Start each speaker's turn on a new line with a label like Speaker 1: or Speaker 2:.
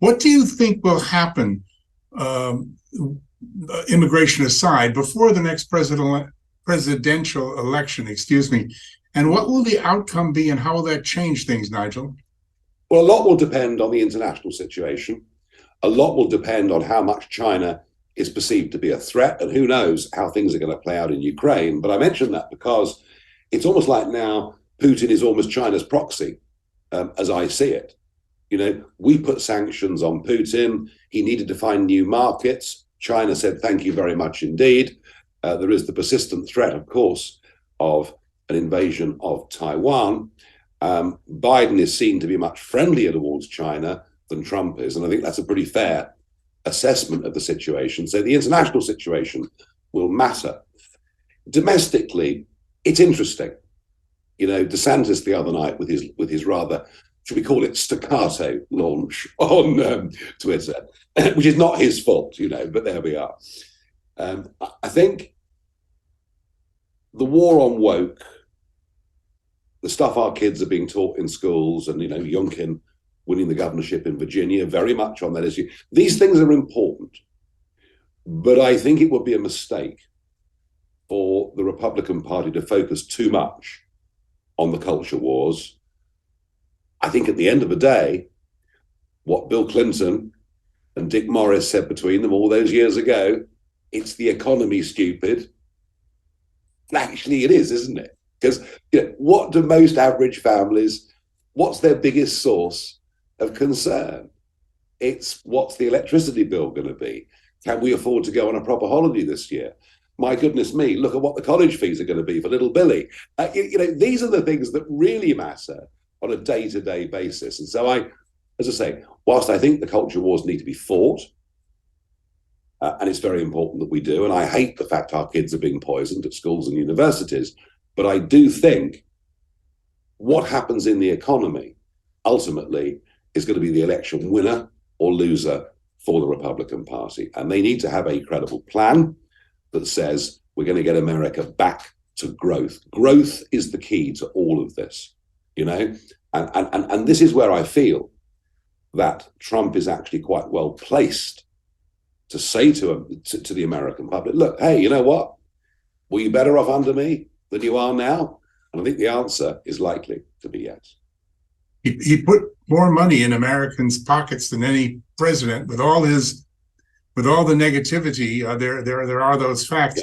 Speaker 1: What do you think will happen, immigration aside, before the next presidential election, excuse me, and what will the outcome be and how will that change things, Nigel?
Speaker 2: Well, a lot will depend on the international situation. A lot will depend on how much China is perceived to be a threat, and who knows how things are going to play out in Ukraine. But I mention that because it's almost like now Putin is almost China's proxy, as I see it. You know, we put sanctions on Putin. He needed to find new markets. China said, thank you very much indeed. There is the persistent threat, of course, of an invasion of Taiwan. Biden is seen to be much friendlier towards China than Trump is. And I think that's a pretty fair assessment of the situation. So the international situation will matter. Domestically, it's interesting. You know, DeSantis the other night with his rather, should we call it, staccato launch on Twitter, which is not his fault, you know, but there we are. I think the war on woke, the stuff our kids are being taught in schools, and, you know, Youngkin winning the governorship in Virginia, very much on that issue. These things are important, but I think it would be a mistake for the Republican Party to focus too much on the culture wars. I think at the end of the day, what Bill Clinton and Dick Morris said between them all those years ago, it's the economy, stupid. Actually, it is, isn't it? Because, you know, what do most average families, what's their biggest source of concern? It's what's the electricity bill going to be? Can we afford to go on a proper holiday this year? My goodness me, look at what the college fees are going to be for little Billy. You know, these are the things that really matter on a day-to-day basis. And so as I say, whilst I think the culture wars need to be fought, and it's very important that we do, and I hate the fact our kids are being poisoned at schools and universities, but I do think what happens in the economy ultimately is going to be the election winner or loser for the Republican Party. And they need to have a credible plan that says we're going to get America back to growth. Growth is the key to all of this, you know? And this is where I feel that Trump is actually quite well placed to say to the American public, look, hey, you know what? Were you better off under me than you are now? And I think the answer is likely to be yes.
Speaker 1: He put more money in Americans' pockets than any president. With all the negativity, there are those facts.